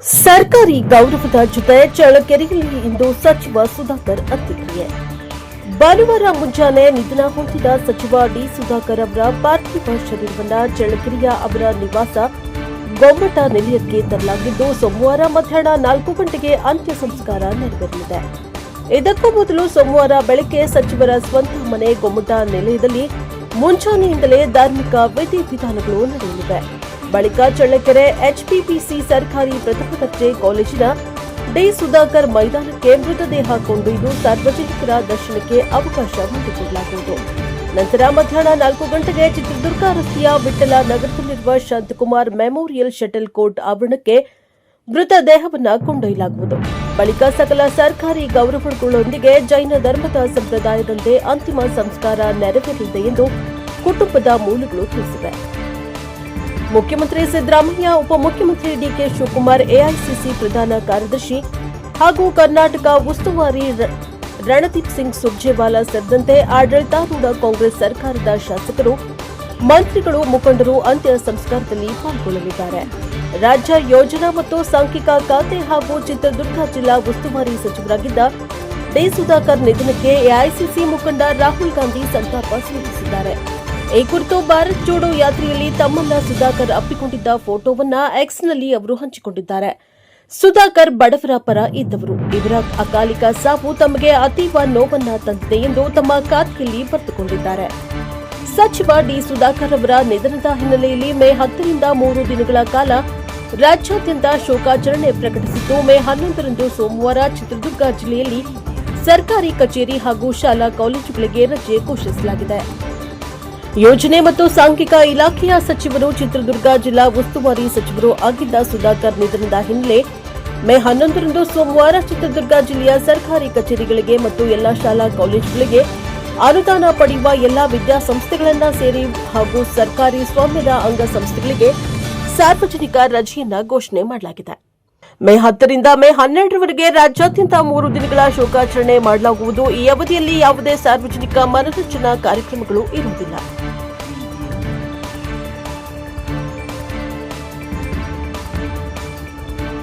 ಸರ್ಕಾರಿ ಗೌರವದ ಜೊತೆ ಚಳ್ಳಕೆರೆಯಲ್ಲಿ ಇಂದು ಸಚಿವ ಸುಧಾಕರ್ ಅಂತ್ಯಕ್ರಿಯೆ. ಭಾನುವಾರ ಮುಂಜಾನೆ ನಿಧನ ಹೊಂದಿದ ಸಚಿವ ಡಿ. ಸುಧಾಕರ್ ಅವರ ಪಾರ್ಥಿವ ಶರೀರವನ್ನು ಚಳ್ಳಕೆರೆಯ ಅವರ ನಿವಾಸ ಗೊಮ್ಮಟ ನಿಲಯಕ್ಕೆ ತರಲಾಗಿದ್ದು, ಸೋಮವಾರ ಮಧ್ಯಾಹ್ನ 4 ಗಂಟೆಗೆ ಅಂತ್ಯ ಸಂಸ್ಕಾರ ನೆರವೇರಲಿದೆ. ಇದಕ್ಕೂ ಮೊದಲು ಸೋಮವಾರ ಬೆಳಗ್ಗೆ ಸಚಿವರ ಸ್ವಂತ ಮನೆ ಗೊಮ್ಮಟ ನಿಲಯದಲ್ಲಿ ಮುಂಜಾನೆಯಿಂದಲೇ ಧಾರ್ಮಿಕ ವಿಧಿವಿಧಾನಗಳು ನಡೆಯಲಿವೆ. ಬಳಿಕ ಚಳ್ಳಕೆರೆ ಎಚ್ಪಿಪಿಸಿ ಸರ್ಕಾರಿ ಪ್ರಥಮ ದರ್ಜೆ ಕಾಲೇಜಿನ ಡಿ. ಸುಧಾಕರ್ ಮೈದಾನಕ್ಕೆ ಮೃತದೇಹ ಕೊಂಡೊಯ್ದು ಸಾರ್ವಜನಿಕರ ದರ್ಶನಕ್ಕೆ ಅವಕಾಶ ಮಾಡಿಕೊಡಲಾಗುವುದು. ನಂತರ ಮಧ್ಯಾಹ್ನ 4 ಗಂಟೆಗೆ ಚಿತ್ರದುರ್ಗ ರಸ್ತೆಯ ವಿಠ್ಠಲ ನಗರದಲ್ಲಿರುವ ಶಾಂತಕುಮಾರ್ ಮೆಮೋರಿಯಲ್ ಶಟಲ್ ಕೋರ್ಟ್ ಆವರಣಕ್ಕೆ ಮೃತದೇಹವನ್ನು ಕೊಂಡೊಯ್ಯಲಾಗುವುದು. ಬಳಿಕ ಸಕಲ ಸರ್ಕಾರಿ ಗೌರವಗಳೊಂದಿಗೆ ಜೈನ ಧರ್ಮದ ಸಂಪ್ರದಾಯದಂತೆ ಅಂತಿಮ ಸಂಸ್ಕಾರ ನೆರವೇರಲಿದೆ ಎಂದು ಕುಟುಂಬದ ಮೂಲಗಳು ತಿಳಿಸಿವೆ. ಮುಖ್ಯಮಂತ್ರಿ ಸಿದ್ದರಾಮಯ್ಯ, ಉಪಮುಖ್ಯಮಂತ್ರಿ ಡಿಕೆ ಶಿವಕುಮಾರ್, ಎಐಸಿಸಿ ಪ್ರಧಾನ ಕಾರ್ಯದರ್ಶಿ ಹಾಗೂ ಕರ್ನಾಟಕ ಉಸ್ತುವಾರಿ ರಣದೀಪ್ ಸಿಂಗ್ ಸುರ್ಜೇವಾಲಾ ಸೇರಿದಂತೆ ಆಡಳಿತಾರೂಢ ಕಾಂಗ್ರೆಸ್ ಸರ್ಕಾರದ ಶಾಸಕರು, ಮಂತ್ರಿಗಳು, ಮುಖಂಡರು ಅಂತ್ಯ ಸಂಸ್ಕಾರದಲ್ಲಿ ಪಾಲ್ಗೊಳ್ಳಲಿದ್ದಾರೆ. ರಾಜ್ಯ ಯೋಜನಾ ಮತ್ತು ಸಾಂಖ್ಯಿಕ ಖಾತೆ ಹಾಗೂ ಚಿತ್ರದುರ್ಗ ಜಿಲ್ಲಾ ಉಸ್ತುವಾರಿ ಸಚಿವರಾಗಿದ್ದ ಡಿ. ಸುಧಾಕರ್ ನಿಧನಕ್ಕೆ ಎಐಸಿಸಿ ಮುಖಂಡ ರಾಹುಲ್ ಗಾಂಧಿ ಸಂತಾಪ ಸೂಚಿಸಿದ್ದಾರೆ. ಈ ಕುರಿತು ಭಾರತ್ ಜೋಡೋ ಯಾತ್ರೆಯಲ್ಲಿ ತಮ್ಮನ್ನ ಸುಧಾಕರ್ ಅಪ್ಪಿಕೊಂಡಿದ್ದ ಫೋಟೋವನ್ನ ಎಕ್ಸ್ನಲ್ಲಿ ಅವರು ಹಂಚಿಕೊಂಡಿದ್ದಾರೆ. ಸುಧಾಕರ್ ಬಡವರ ಪರ ಇದ್ದವರು. ಇವರ ಅಕಾಲಿಕ ಸಾವು ತಮಗೆ ಅತೀವ ನೋವನ್ನ ತಂದಿದೆ ಎಂದು ತಮ್ಮ ಖಾತೆಯಲ್ಲಿ ಬರೆದುಕೊಂಡಿದ್ದಾರೆ. ಸಚಿವ ಡಿ. ಸುಧಾಕರ್ ಅವರ ನಿಧನದ ಹಿನ್ನೆಲೆಯಲ್ಲಿ ಮೇ 10ರಿಂದ 3 ದಿನಗಳ ಕಾಲ ರಾಜ್ಯಾದ್ಯಂತ ಶೋಕಾಚರಣೆ ಪ್ರಕಟಿಸಿದ್ದು, ಮೇ 11ರಂದು ಸೋಮವಾರ ಚಿತ್ರದುರ್ಗ ಜಿಲ್ಲೆಯಲ್ಲಿ ಸರ್ಕಾರಿ ಕಚೇರಿ ಹಾಗೂ ಶಾಲಾ ಕಾಲೇಜುಗಳಿಗೆ ರಜೆ ಘೋಷಿಸಲಾಗಿದೆ. ಯೋಜನೆ ಮತ್ತು ಸಾಂಖ್ಯಿಕ ಇಲಾಖೆಯ ಸಚಿವರು, ಚಿತ್ರದುರ್ಗ ಜಿಲ್ಲಾ ಉಸ್ತುವಾರಿ ಸಚಿವರು ಆಗಿದ್ದ ಸುಧಾಕರ್ ನಿಧನದ ಹಿನ್ನೆಲೆ ಮೇ 11ರಂದು ಸೋಮವಾರ ಚಿತ್ರದುರ್ಗ ಜಿಲ್ಲೆಯ ಸರ್ಕಾರಿ ಕಚೇರಿಗಳಿಗೆ ಮತ್ತು ಎಲ್ಲಾ ಶಾಲಾ ಕಾಲೇಜುಗಳಿಗೆ ಅನುದಾನ ಪಡೆಯುವ ಎಲ್ಲಾ ವಿದ್ಯಾಸಂಸ್ಥೆಗಳನ್ನು ಸೇರಿ ಹಾಗೂ ಸರ್ಕಾರಿ ಸ್ವಾಮ್ಯದ ಅಂಗಸಂಸ್ಥೆಗಳಿಗೆ ಸಾರ್ವಜನಿಕ ರಜೆಯನ್ನ ಘೋಷಣೆ ಮಾಡಲಾಗಿದೆ. ಮೇ 10ರಿಂದ ಮೇ 12ರವರೆಗೆ ರಾಜ್ಯಾದ್ಯಂತ 3 ದಿನಗಳ ಶೋಕಾಚರಣೆ ಮಾಡಲಾಗುವುದು. ಈ ಅವಧಿಯಲ್ಲಿ ಯಾವುದೇ ಸಾರ್ವಜನಿಕ ಮನರಂಜನಾ ಕಾರ್ಯಕ್ರಮಗಳು ಇರುವುದಿಲ್ಲ.